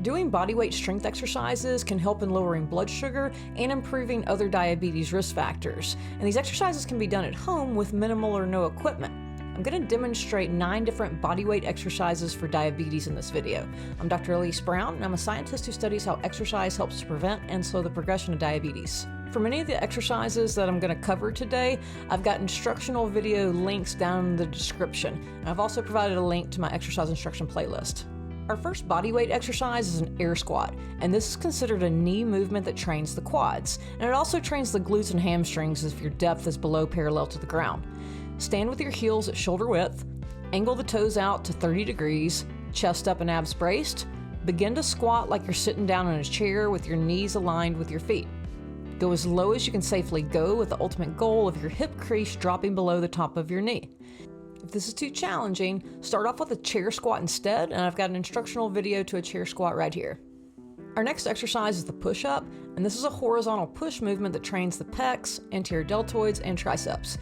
Doing bodyweight strength exercises can help in lowering blood sugar and improving other diabetes risk factors. And these exercises can be done at home with minimal or no equipment. I'm going to demonstrate 9 different bodyweight exercises for diabetes in this video. I'm Dr. Elise Brown, and I'm a scientist who studies how exercise helps to prevent and slow the progression of diabetes. For many of the exercises that I'm going to cover today, I've got instructional video links down in the description. And I've also provided a link to my exercise instruction playlist. Our first bodyweight exercise is an air squat, and this is considered a knee movement that trains the quads, and it also trains the glutes and hamstrings if your depth is below parallel to the ground. Stand with your heels at shoulder width, angle the toes out to 30 degrees, chest up and abs braced. Begin to squat like you're sitting down in a chair with your knees aligned with your feet. Go as low as you can safely go with the ultimate goal of your hip crease dropping below the top of your knee. If this is too challenging, start off with a chair squat instead, and I've got an instructional video to a chair squat right here. Our next exercise is the push-up, and this is a horizontal push movement that trains the pecs, anterior deltoids, and triceps.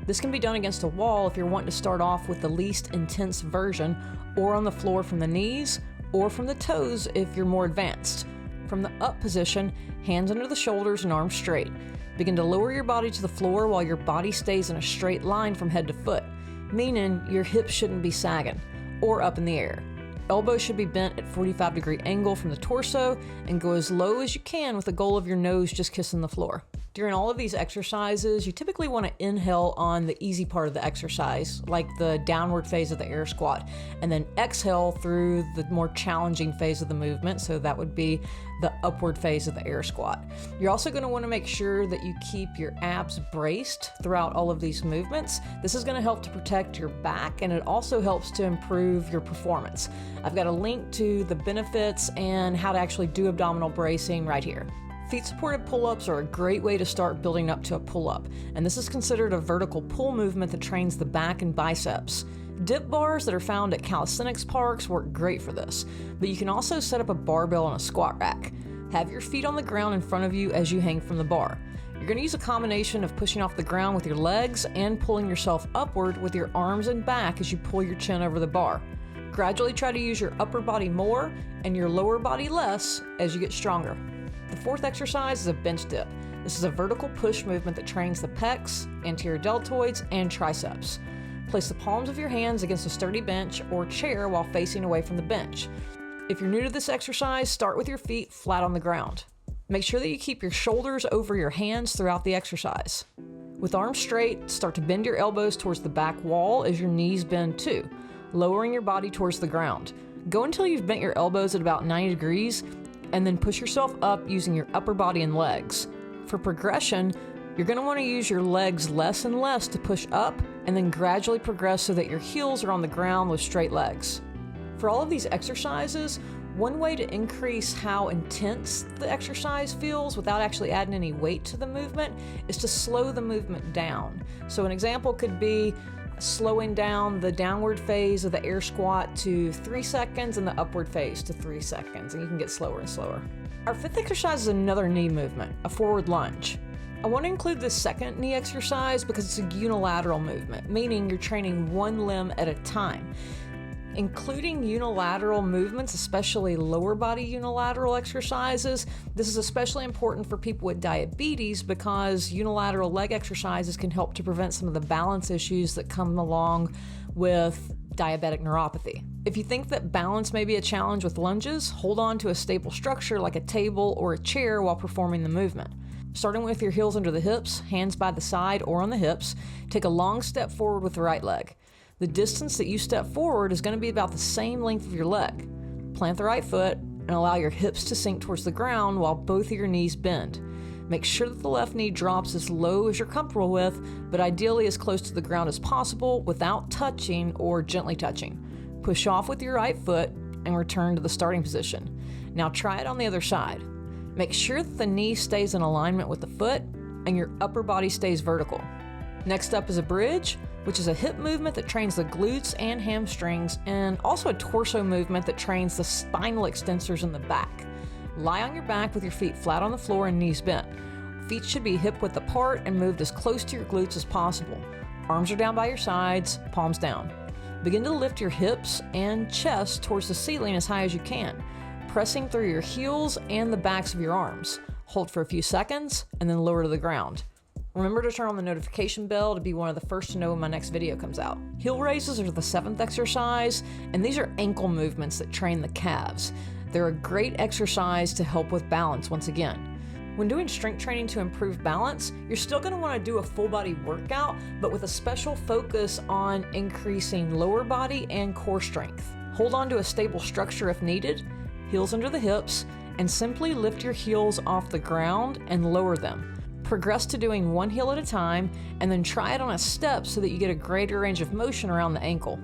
This can be done against a wall if you're wanting to start off with the least intense version, or on the floor from the knees, or from the toes if you're more advanced. From the up position, hands under the shoulders and arms straight. Begin to lower your body to the floor while your body stays in a straight line from head to foot, meaning your hips shouldn't be sagging or up in the air. Elbows should be bent at 45-degree angle from the torso and go as low as you can with the goal of your nose just kissing the floor. During all of these exercises, you typically want to inhale on the easy part of the exercise, like the downward phase of the air squat, and then exhale through the more challenging phase of the movement, so that would be the upward phase of the air squat. You're also going to want to make sure that you keep your abs braced throughout all of these movements. This is going to help to protect your back, and it also helps to improve your performance. I've got a link to the benefits and how to actually do abdominal bracing right here. Feet-supported pull-ups are a great way to start building up to a pull-up, and this is considered a vertical pull movement that trains the back and biceps. Dip bars that are found at calisthenics parks work great for this, but you can also set up a barbell on a squat rack. Have your feet on the ground in front of you as you hang from the bar. You're going to use a combination of pushing off the ground with your legs and pulling yourself upward with your arms and back as you pull your chin over the bar. Gradually try to use your upper body more and your lower body less as you get stronger. The fourth exercise is a bench dip. This is a vertical push movement that trains the pecs, anterior deltoids, and triceps. Place the palms of your hands against a sturdy bench or chair while facing away from the bench. If you're new to this exercise, start with your feet flat on the ground. Make sure that you keep your shoulders over your hands throughout the exercise. With arms straight, start to bend your elbows towards the back wall as your knees bend too, lowering your body towards the ground. Go until you've bent your elbows at about 90 degrees, and then push yourself up using your upper body and legs. For progression, you're going to want to use your legs less and less to push up, and then gradually progress so that your heels are on the ground with straight legs. For all of these exercises, one way to increase how intense the exercise feels without actually adding any weight to the movement is to slow the movement down. So an example could be slowing down the downward phase of the air squat to 3 seconds and the upward phase to 3 seconds, and you can get slower and slower. Our fifth exercise is another knee movement, a forward lunge. I want to include this second knee exercise because it's a unilateral movement, meaning you're training one limb at a time. Including unilateral movements, especially lower body unilateral exercises, this is especially important for people with diabetes because unilateral leg exercises can help to prevent some of the balance issues that come along with diabetic neuropathy. If you think that balance may be a challenge with lunges, hold on to a stable structure like a table or a chair while performing the movement. Starting with your heels under the hips, hands by the side or on the hips, take a long step forward with the right leg. The distance that you step forward is going to be about the same length of your leg. Plant the right foot and allow your hips to sink towards the ground while both of your knees bend. Make sure that the left knee drops as low as you're comfortable with, but ideally as close to the ground as possible without touching or gently touching. Push off with your right foot and return to the starting position. Now try it on the other side. Make sure that the knee stays in alignment with the foot and your upper body stays vertical. Next up is a bridge, which is a hip movement that trains the glutes and hamstrings, and also a torso movement that trains the spinal extensors in the back. Lie on your back with your feet flat on the floor and knees bent. Feet should be hip width apart and moved as close to your glutes as possible. Arms are down by your sides, palms down. Begin to lift your hips and chest towards the ceiling as high as you can. pressing through your heels and the backs of your arms. Hold for a few seconds and then lower to the ground. Remember to turn on the notification bell to be one of the first to know when my next video comes out. Heel raises are the 7th exercise, and these are ankle movements that train the calves. They're a great exercise to help with balance once again. When doing strength training to improve balance, you're still going to want to do a full body workout, but with a special focus on increasing lower body and core strength. Hold on to a stable structure if needed, heels under the hips, and simply lift your heels off the ground and lower them. Progress to doing one heel at a time, and then try it on a step so that you get a greater range of motion around the ankle.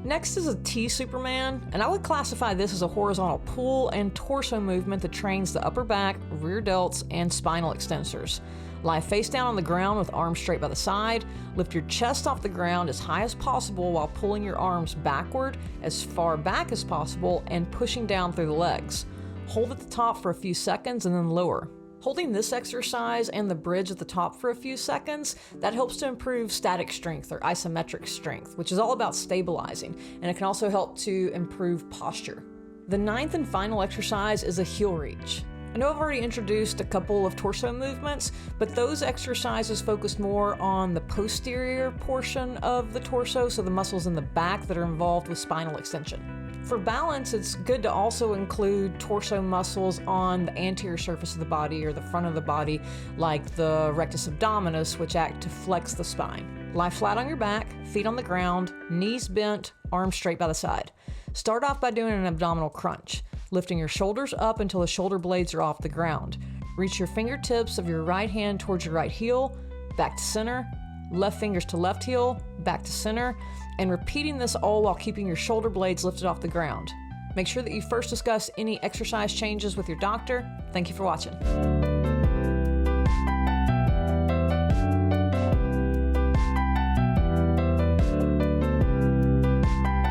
Next is a T Superman, and I would classify this as a horizontal pull and torso movement that trains the upper back, rear delts, and spinal extensors. Lie face down on the ground with arms straight by the side. Lift your chest off the ground as high as possible while pulling your arms backward as far back as possible and pushing down through the legs. Hold at the top for a few seconds and then lower. Holding this exercise and the bridge at the top for a few seconds, that helps to improve static strength or isometric strength, which is all about stabilizing, and it can also help to improve posture. The 9th and final exercise is a heel reach. I know I've already introduced a couple of torso movements, but those exercises focus more on the posterior portion of the torso, so the muscles in the back that are involved with spinal extension. For balance, it's good to also include torso muscles on the anterior surface of the body or the front of the body, like the rectus abdominis, which act to flex the spine. Lie flat on your back, feet on the ground, knees bent, arms straight by the side. Start off by doing an abdominal crunch, lifting your shoulders up until the shoulder blades are off the ground. Reach your fingertips of your right hand towards your right heel, back to center, left fingers to left heel, back to center, and repeating this all while keeping your shoulder blades lifted off the ground. Make sure that you first discuss any exercise changes with your doctor. Thank you for watching.